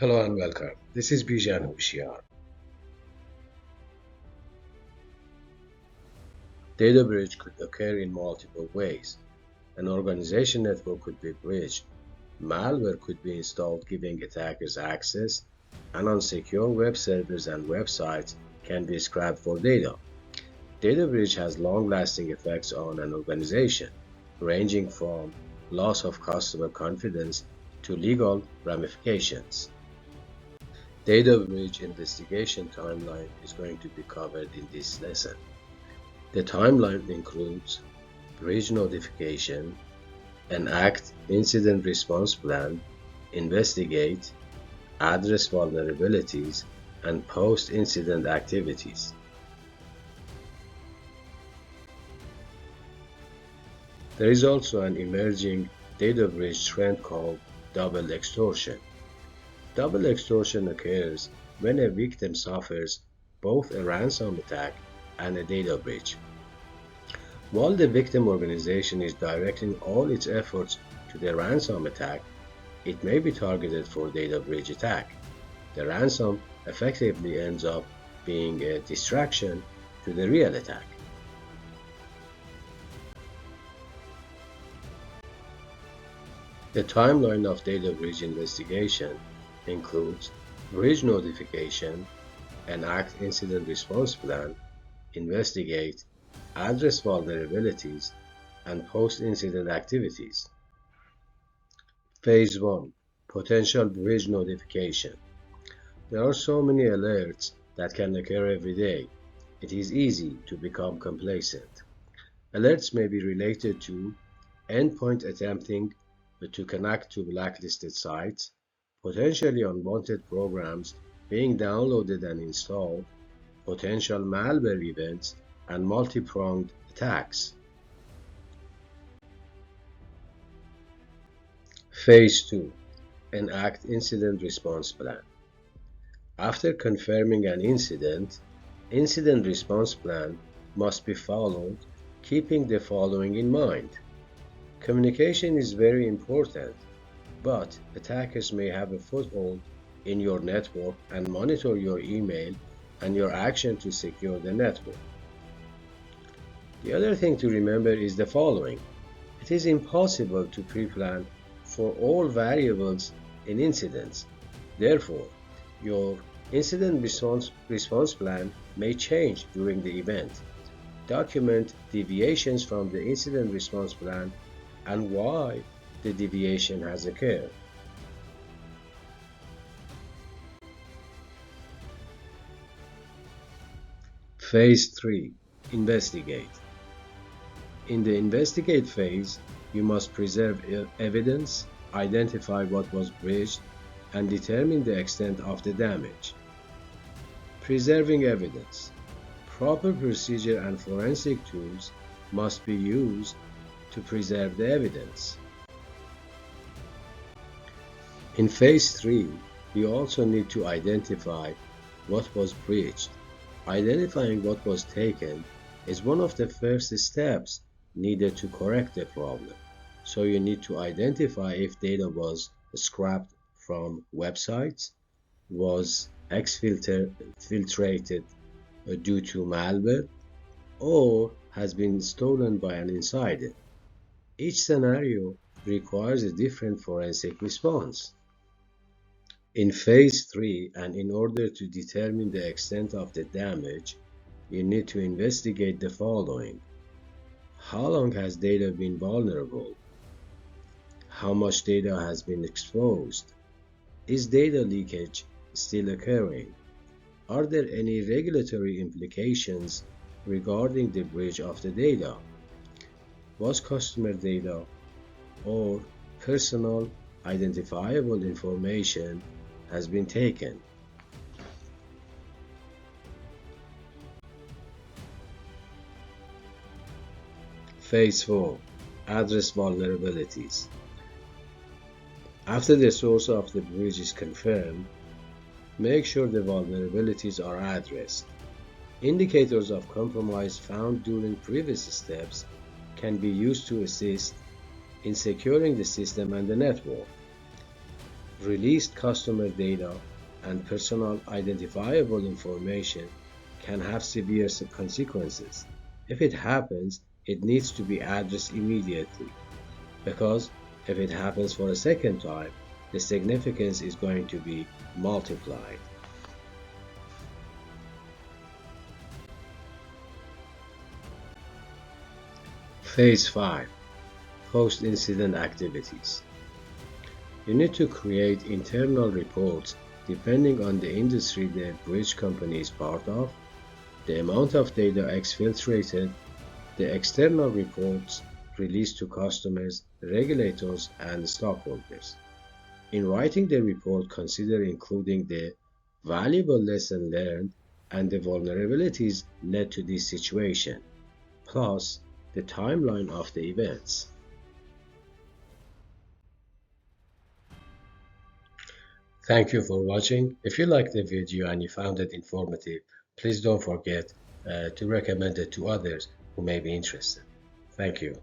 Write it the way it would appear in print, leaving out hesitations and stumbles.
Hello and welcome. This is Bijan Hoshiar. Data breach could occur in multiple ways. An organization network could be breached. Malware could be installed giving attackers access, and unsecure web servers and websites can be scrapped for data. Data breach has long-lasting effects on an organization, ranging from loss of customer confidence to legal ramifications. Data breach investigation timeline is going to be covered in this lesson. The timeline includes breach notification, enact incident response plan, investigate, address vulnerabilities, and post-incident activities. There is also an emerging data breach trend called double extortion. Double extortion occurs when a victim suffers both a ransom attack and a data breach. While the victim organization is directing all its efforts to the ransom attack, it may be targeted for data breach attack. The ransom effectively ends up being a distraction to the real attack. The timeline of data breach investigation includes breach notification, enact incident response plan, investigate, address vulnerabilities, and post-incident activities. Phase 1. Potential breach notification. There are so many alerts that can occur every day. It is easy to become complacent. Alerts may be related to endpoint attempting to connect to blacklisted sites, potentially unwanted programs being downloaded and installed, potential malware events, and multi-pronged attacks. Phase 2. Enact Incident Response Plan. After confirming an incident response plan must be followed, keeping the following in mind. Communication is very important, but attackers may have a foothold in your network and monitor your email and your action to secure the network. The other thing to remember is the following. It is impossible to pre-plan for all variables in incidents. Therefore, your incident response plan may change during the event. Document deviations from the incident response plan and why the deviation has occurred. Phase 3. Investigate. In the investigate phase, you must preserve evidence, identify what was breached, and determine the extent of the damage. Preserving evidence. Proper procedure and forensic tools must be used to preserve the evidence. In phase 3, you also need to identify what was breached. Identifying what was taken is one of the first steps needed to correct the problem. So you need to identify if data was scrapped from websites, was exfiltrated due to malware, or has been stolen by an insider. Each scenario requires a different forensic response. In phase 3, and in order to determine the extent of the damage, you need to investigate the following. How long has data been vulnerable? How much data has been exposed? Is data leakage still occurring? Are there any regulatory implications regarding the breach of the data? Was customer data or personal identifiable information has been taken? Phase 4. Address vulnerabilities. After the source of the breach is confirmed, make sure the vulnerabilities are addressed. Indicators of compromise found during previous steps can be used to assist in securing the system and the network. Released customer data and personal identifiable information can have severe consequences. If it happens, it needs to be addressed immediately, because if it happens for a second time, the significance is going to be multiplied. Phase 5. Post-incident activities. You need to create internal reports depending on the industry the bridge company is part of, the amount of data exfiltrated, the external reports released to customers, regulators, and stockholders. In writing the report, consider including the valuable lesson learned and the vulnerabilities led to this situation, plus the timeline of the events. Thank you for watching. If you liked the video and you found it informative, please don't forget to recommend it to others who may be interested. Thank you.